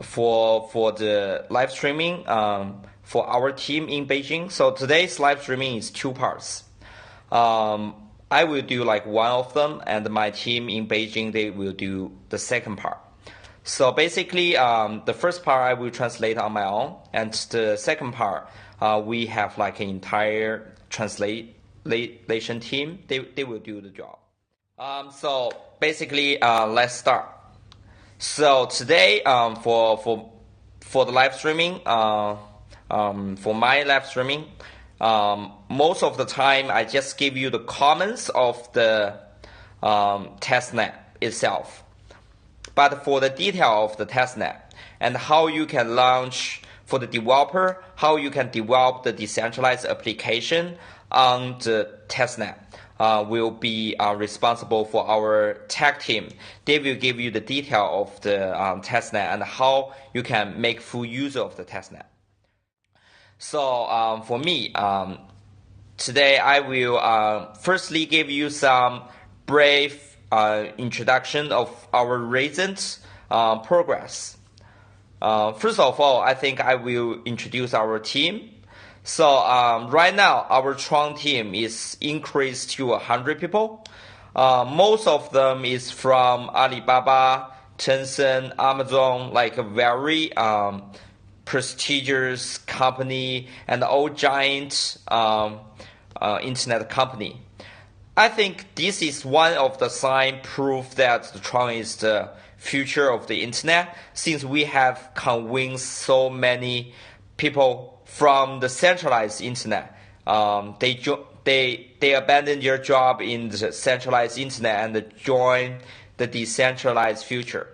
for the live streaming for our team in Beijing. So today's live streaming is two parts. I will do like one of them, and my team in Beijing, they will do the second part. So basically, the first part I will translate on my own, and the second part, we have like an entire translation team. They will do the job. So basically, let's start. So today, for the live streaming, for my live streaming, most of the time I just give you the comments of the testnet itself. But for the detail of the testnet and how you can launch for the developer, how you can develop the decentralized application on the testnet, will be responsible for our tech team. They will give you the detail of the testnet and how you can make full use of the testnet. So for me, today I will firstly give you some brief introduction of our recent progress. First of all, I think I will introduce our team. So right now, our Tron team is increased to 100 people. Most of them is from Alibaba, Tencent, Amazon, like a very prestigious company and all giant internet company. I think this is one of the sign proof that the Tron is the future of the internet, since we have convinced so many people from the centralized internet. They abandon their job in the centralized internet and join the decentralized future.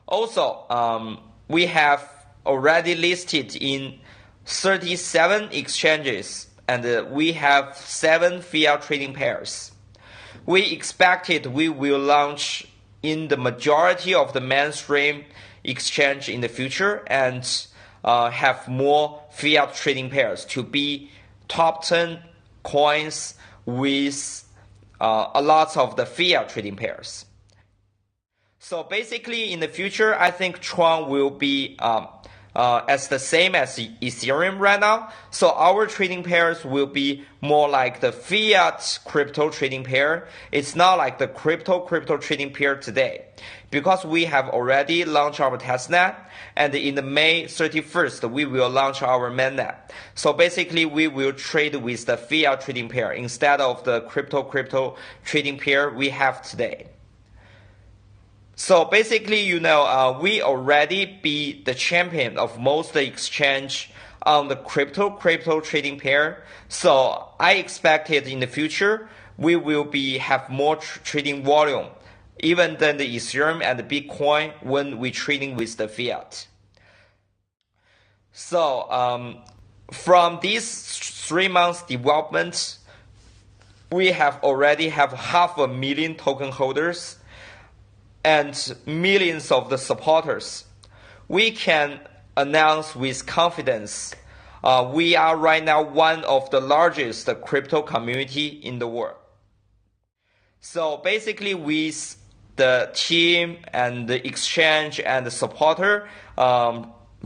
Also, we have already listed in 37 exchanges, and we have 7 fiat trading pairs. We expected we will launch in the majority of the mainstream exchange in the future and have more fiat trading pairs to be top 10 coins with a lot of the fiat trading pairs. So basically in the future, I think Tron will be as the same as Ethereum right now. So our trading pairs will be more like the fiat crypto trading pair. It's not like the crypto trading pair today, because we have already launched our testnet, and in the May 31st we will launch our mainnet. So basically we will trade with the fiat trading pair instead of the crypto trading pair we have today. So basically, we already be the champion of most exchange on the crypto trading pair. So I expected in the future we will have more trading volume, even than the Ethereum and the Bitcoin when we trading with the fiat. So from these 3 months development, we already have 500,000 token holders and millions of the supporters. We can announce with confidence we are right now one of the largest crypto community in the world. So basically with the team and the exchange and the supporter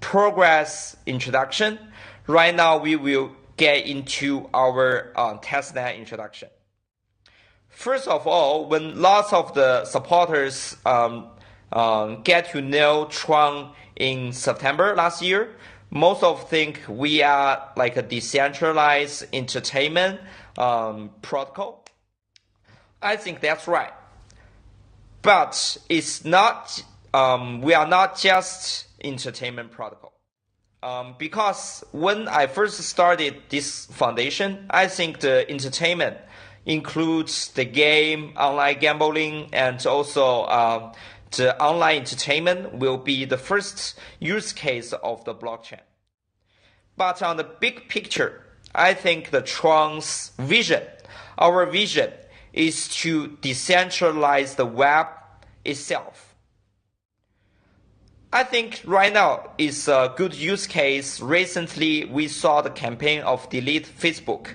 progress introduction, right now we will get into our testnet introduction. First of all, when lots of the supporters get to know Tron in September last year, most of think we are like a decentralized entertainment protocol. I think that's right. But it's not. We are not just entertainment protocol. Because when I first started this foundation, I think the entertainment includes the game, online gambling, and also the online entertainment will be the first use case of the blockchain. But on the big picture, I think the Tron's vision, our vision, is to decentralize the web itself. I think right now is a good use case. Recently, we saw the campaign of delete Facebook.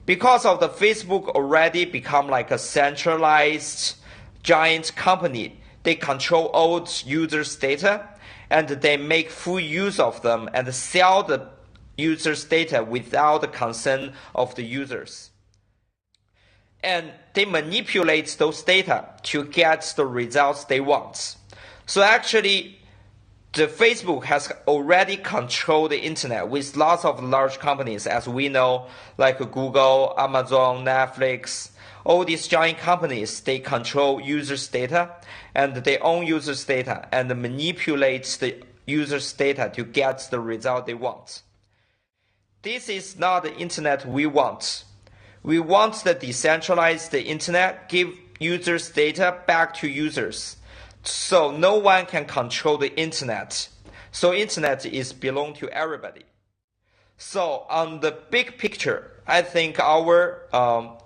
Because of the Facebook already become like a centralized giant company, they control all users' data, and they make full use of them and sell the users' data without the consent of the users. And they manipulate those data to get the results they want. So actually, the Facebook has already controlled the internet with lots of large companies, as we know, like Google, Amazon, Netflix. All these giant companies, they control users' data, and they own users' data and manipulate the users' data to get the result they want. This is not the internet we want. We want the decentralized internet, give users' data back to users. So no one can control the internet. So internet is belong to everybody. So on the big picture, I think our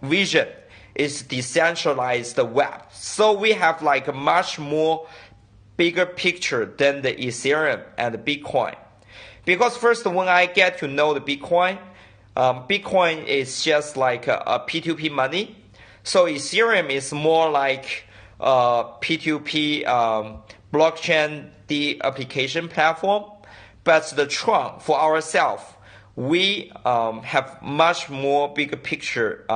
vision is decentralized web. So we have like a much more bigger picture than the Ethereum and the Bitcoin. Because first, when I get to know the Bitcoin, Bitcoin is just like a P2P money. So Ethereum is more like P2P blockchain, the application platform. But the Tron, for ourselves, we have much more bigger picture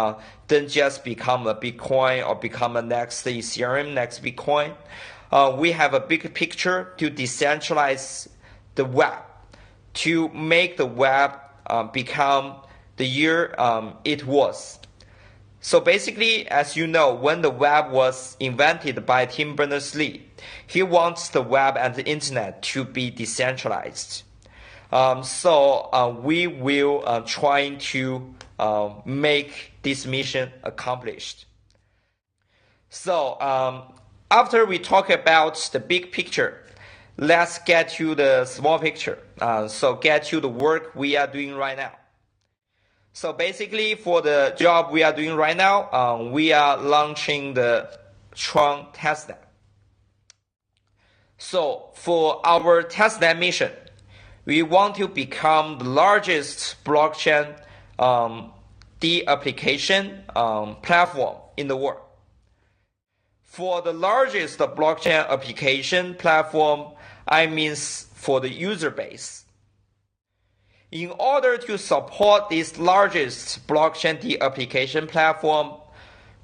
than just become a Bitcoin or become a next Ethereum, next Bitcoin. We have a big picture to decentralize the web, to make the web become the year it was. So basically, as you know, when the web was invented by Tim Berners-Lee, he wants the web and the internet to be decentralized. So we will try to make this mission accomplished. So after we talk about the big picture, let's get to the small picture. So get to the work we are doing right now. So basically, for the job we are doing right now, we are launching the Tron testnet. So for our testnet mission, we want to become the largest blockchain the application platform in the world. For the largest blockchain application platform, I mean for the user base. In order to support this largest blockchain the application platform,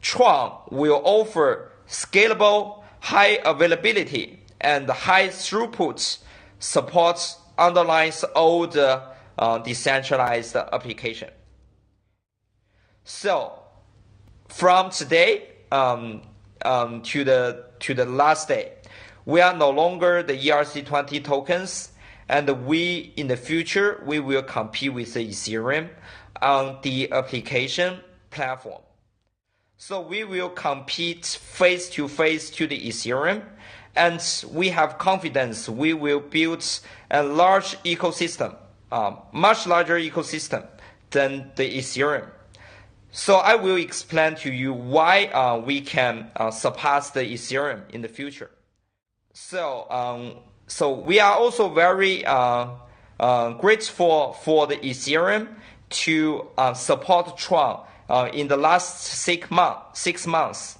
Tron will offer scalable, high availability, and high throughput support underlies all the decentralized application. So from today to the last day, we are no longer the ERC20 tokens, and we in the future we will compete with the Ethereum on the application platform. So we will compete face to face to the Ethereum, and we have confidence we will build a large ecosystem, much larger ecosystem than the Ethereum. So I will explain to you why we can surpass the Ethereum in the future. So we are also very grateful for the Ethereum to support Tron in the last 6 months.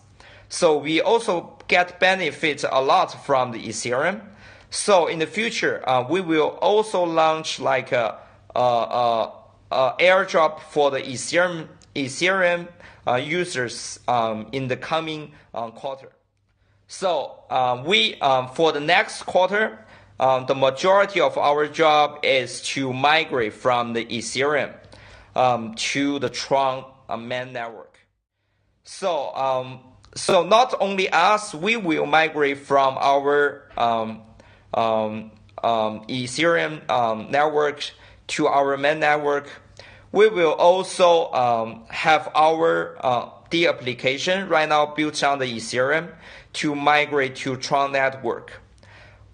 So we also get benefits a lot from the Ethereum. So in the future, we will also launch like a airdrop for the Ethereum users in the coming quarter. So we for the next quarter, the majority of our job is to migrate from the Ethereum to the Tron main network. So so not only us, we will migrate from our Ethereum network to our main network. We will also have our the application right now built on the Ethereum to migrate to Tron network.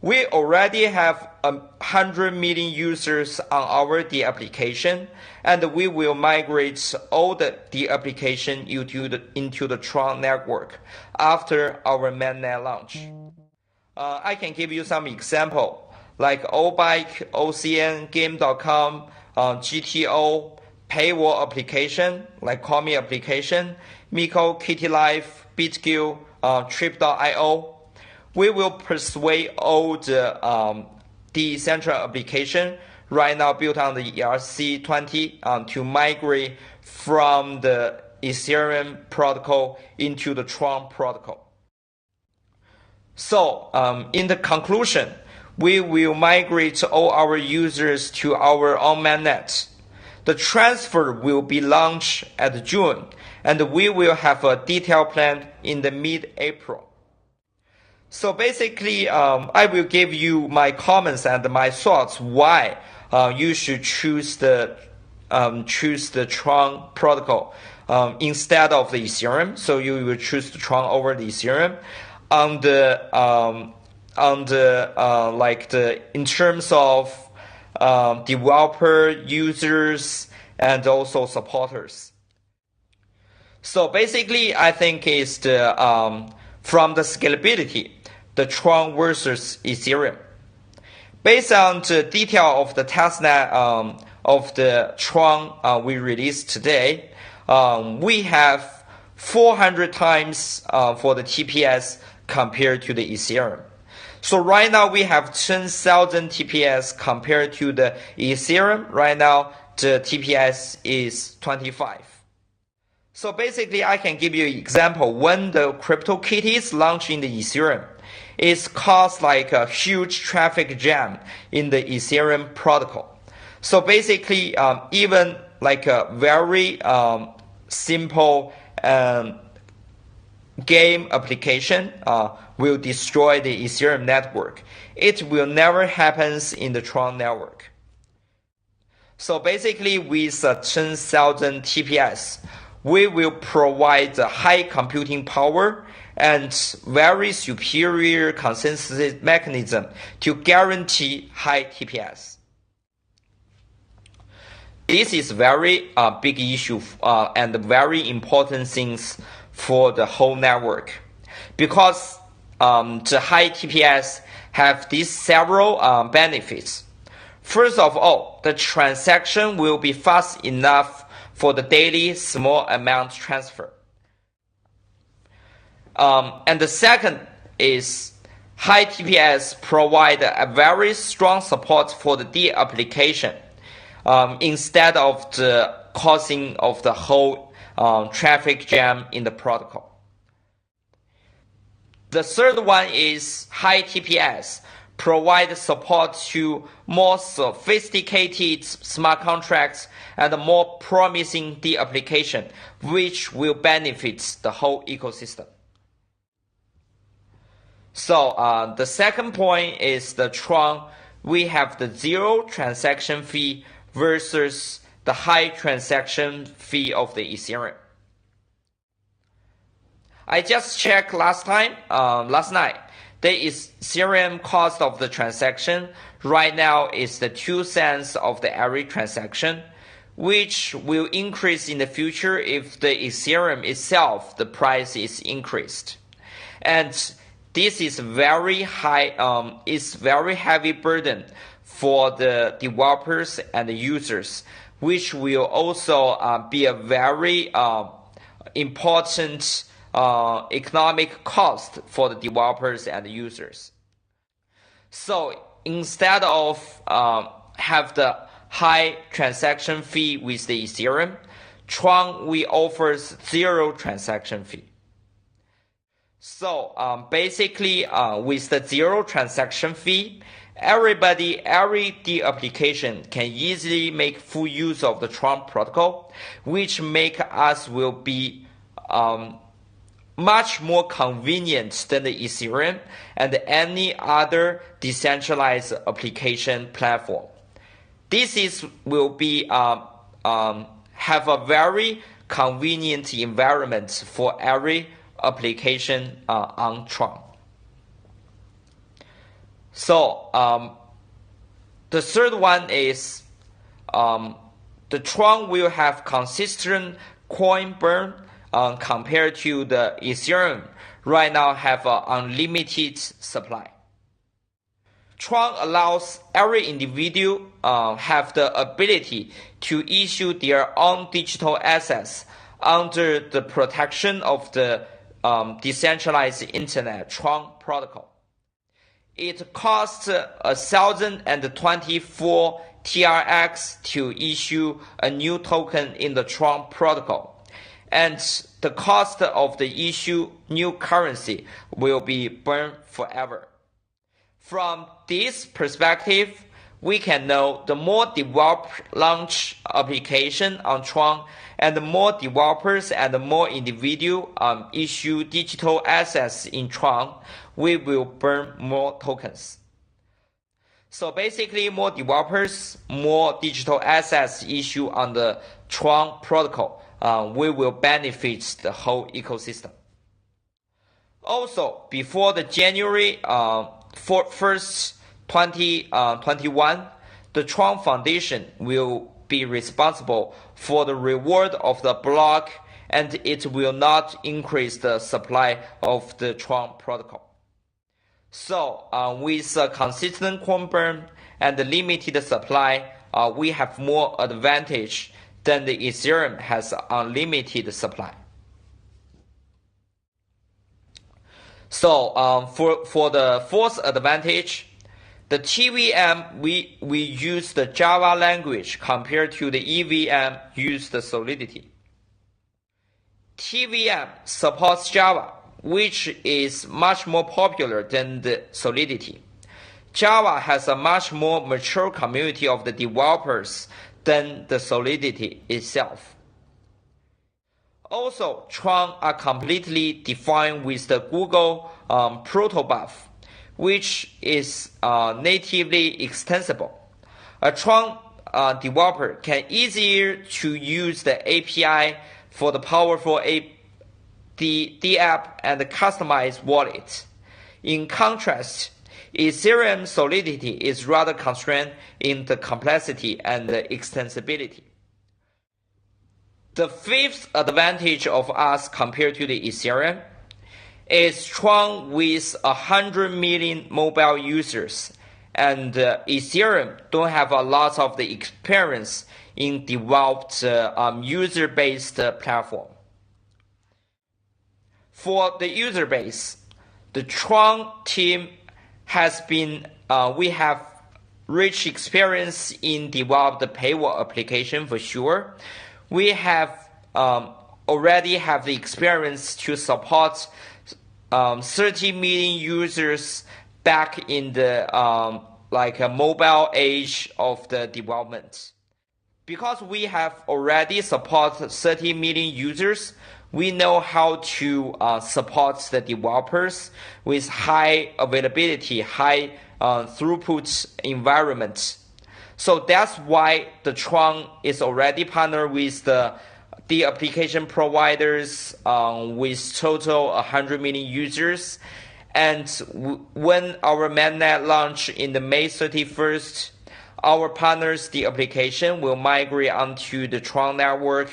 We already have 100 million users on our the application, and we will migrate all the application into the Tron network after our mainnet launch. I can give you some example like Obike, OCN, Game.com, GTO, paywall application like Call Me application, Miko, Kitty Life, BitGill, Trip.io. we will persuade all the decentral application right now built on the ERC20 to migrate from the Ethereum protocol into the Tron protocol. So, in the conclusion, we will migrate all our users to our own mainnet. The transfer will be launched at June, and we will have a detailed plan in the mid-April. So basically, I will give you my comments and my thoughts why you should choose the Tron protocol instead of the Ethereum. So you will choose the Tron over the Ethereum in terms of developer, users, and also supporters. So basically, I think it's from the scalability, the Tron versus Ethereum. Based on the detail of the testnet of the Tron we released today, we have 400 times for the TPS compared to the Ethereum. So right now we have 10,000 TPS compared to the Ethereum. Right now the TPS is 25. So basically I can give you an example. When the CryptoKitties launched in the Ethereum, it's caused like a huge traffic jam in the Ethereum protocol. So basically even like a very simple game application will destroy the Ethereum network. It will never happen in the Tron network. So basically with 10,000 TPS, we will provide the high computing power and very superior consensus mechanism to guarantee high TPS. This is very big issue and very important things for the whole network, because the high TPS have these several benefits. First of all, the transaction will be fast enough for the daily small amount transfer. And the second is high TPS provide a very strong support for the D application instead of the causing of the whole traffic jam in the protocol. The third one is high TPS provide support to more sophisticated smart contracts and more promising D application, which will benefit the whole ecosystem. So the second point is the Tron. We have the zero transaction fee versus the high transaction fee of the Ethereum. I just checked last night. The Ethereum cost of the transaction right now is the 2 cents of the every transaction, which will increase in the future if the Ethereum itself, the price is increased. And this is very high, it's very heavy burden for the developers and the users, which will also be a very important economic cost for the developers and the users. So instead of have the high transaction fee with the Ethereum, Tron we offers zero transaction fee. So basically with the zero transaction fee, every D application can easily make full use of the Tron protocol, which make us will be much more convenient than the Ethereum and any other decentralized application platform. This will be have a very convenient environment for every application on Tron. So the third one is the Tron will have consistent coin burn compared to the Ethereum. Right now have an unlimited supply. Tron allows every individual have the ability to issue their own digital assets under the protection of the decentralized internet Tron protocol. It costs 1,024 TRX to issue a new token in the Tron protocol, and the cost of the issue new currency will be burned forever. From this perspective, we can know the more developers launch application on Tron, and the more developers and the more individuals issue digital assets in Tron, we will burn more tokens. So basically, more developers, more digital assets issued on the Tron protocol, we will benefit the whole ecosystem. Also, before the January 1st, 2021, the Tron Foundation will be responsible for the reward of the block, and it will not increase the supply of the Tron protocol. So, with a consistent coin burn and limited supply, we have more advantage than the Ethereum has unlimited supply. So, for the fourth advantage, the TVM, we use the Java language compared to the EVM use the Solidity. TVM supports Java, which is much more popular than the Solidity. Java has a much more mature community of the developers than the Solidity itself. Also, Tron are completely defined with the Google protobuf, which is natively extensible. A Tron developer can easier to use the API for the powerful the app and customized wallet. In contrast, Ethereum Solidity is rather constrained in the complexity and the extensibility. The fifth advantage of us compared to the Ethereum is Tron with 100 million mobile users, and Ethereum don't have a lot of the experience in developed user-based platform. For the user base, the Tron team has been, we have rich experience in developed paywall application for sure. We have already have the experience to support 30 million users back in the like a mobile age of the development. Because we have already supported 30 million users, we know how to support the developers with high availability, high throughput environment. So that's why the Tron is already partnered with the application providers with total 100 million users. And when our mainnet launch in the May 31st, our partners, the application will migrate onto the Tron network,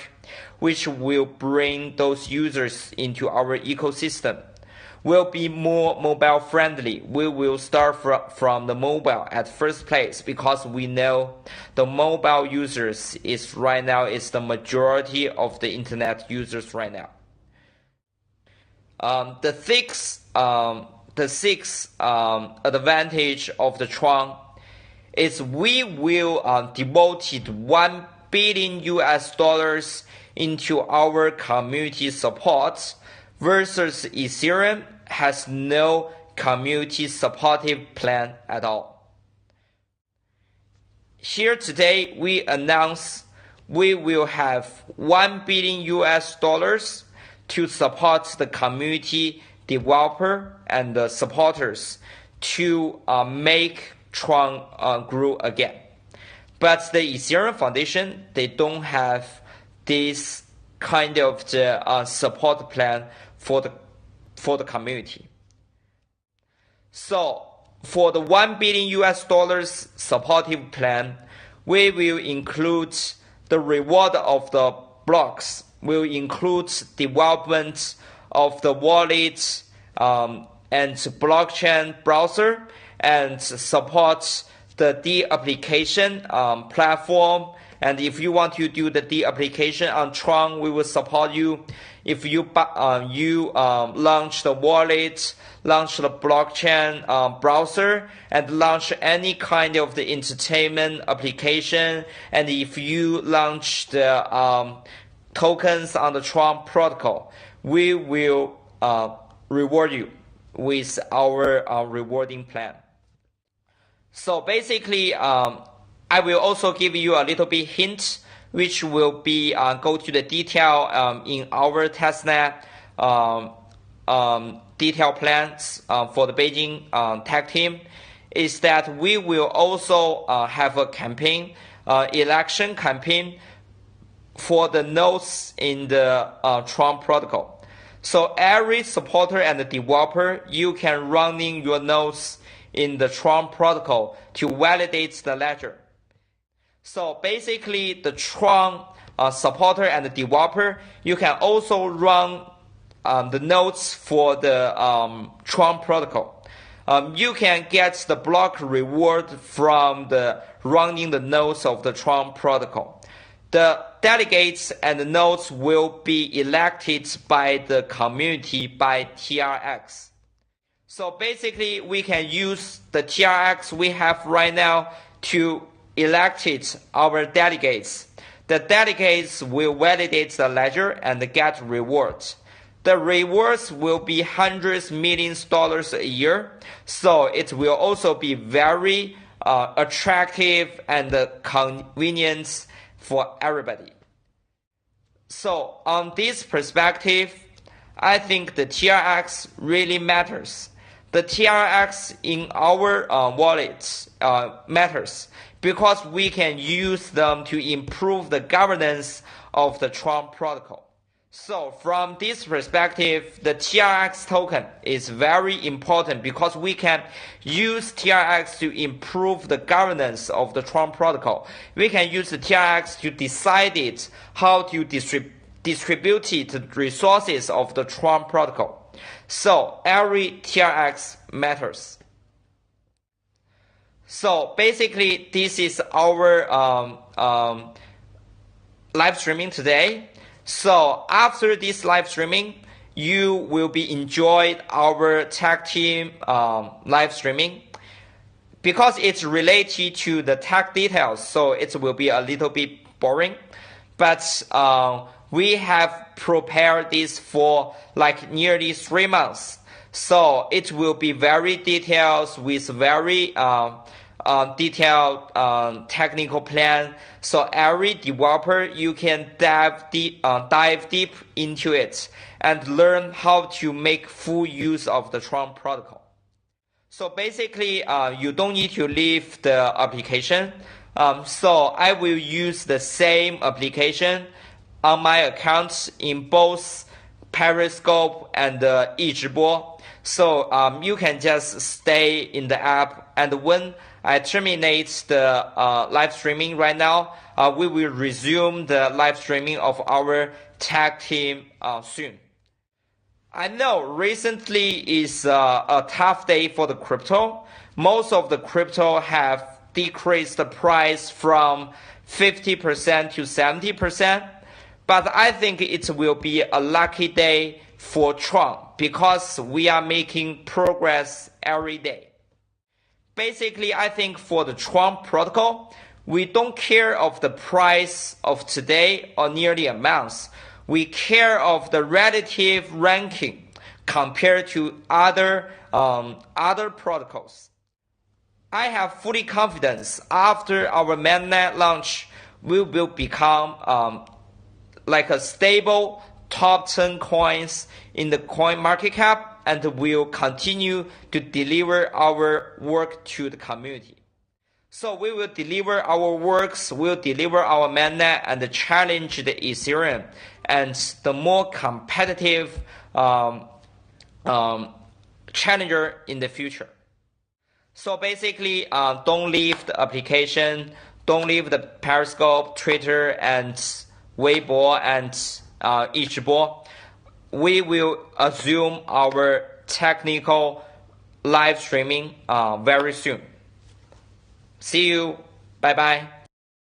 which will bring those users into our ecosystem. Will be more mobile friendly. We will start from the mobile at first place because we know the mobile users is right now is the majority of the internet users right now. The sixth advantage of the Tron is we will devote $1 billion into our community support versus Ethereum has no community supportive plan at all. Here today we announce we will have $1 billion to support the community developer and the supporters to make Tron grow again. But the Ethereum Foundation, they don't have this kind of the support plan for the community. So for the $1 billion supportive plan, we will include the reward of the blocks, will include development of the wallet and blockchain browser, and support the application platform And if you want to do the de-application on Tron, we will support you. If you launch the wallet, launch the blockchain browser, and launch any kind of the entertainment application, and if you launch the tokens on the Tron protocol, we will reward you with our rewarding plan. So basically, I will also give you a little bit hint, which will be go to the detail in our testnet detail plans for the Beijing tech team, is that we will also have a campaign, election campaign for the nodes in the Tron protocol. So every supporter and developer, you can run in your nodes in the Tron protocol to validate the ledger. So basically, the Tron supporter and developer, you can also run the nodes for the Tron protocol. You can get the block reward from the running the nodes of the Tron protocol. The delegates and the nodes will be elected by the community by TRX. So basically, we can use the TRX we have right now to elect our delegates. The delegates will validate the ledger and get rewards. The rewards will be hundreds millions dollars a year, so it will also be very attractive and convenient for everybody. So on this perspective, I think the TRX really matters. The TRX in our wallets matters because we can use them to improve the governance of the Tron protocol. So from this perspective, the TRX token is very important because we can use TRX to improve the governance of the Tron protocol. We can use the TRX to decide how to distribute the resources of the Tron protocol. So every TRX matters. So basically, this is our live streaming today. So after this live streaming, you will be enjoyed our tech team live streaming because it's related to the tech details. So it will be a little bit boring, but we have prepared this for like nearly 3 months. So it will be very detailed with very detailed technical plan. So every developer, you can dive deep into it and learn how to make full use of the Tron protocol. So basically, you don't need to leave the application. So I will use the same application on my accounts in both Periscope and 易直播. So you can just stay in the app, and when I terminate the live streaming right now, we will resume the live streaming of our tech team soon. I know recently is a tough day for the crypto. Most of the crypto have decreased the price from 50% to 70%. But I think it will be a lucky day for Tron because we are making progress every day. Basically, I think for the Tron protocol, we don't care of the price of today or nearly a month. We care of the relative ranking compared to other protocols. I have fully confidence after our mainnet launch, we will become like a stable top 10 coins in the coin market cap, and will continue to deliver our work to the community. So we will deliver our works, we'll deliver our mainnet and challenge the Ethereum and the more competitive challenger in the future. So basically, don't leave the application, don't leave the Periscope, Twitter, and Weibo and 易直播. We will assume our technical live streaming very soon. See you. Bye bye.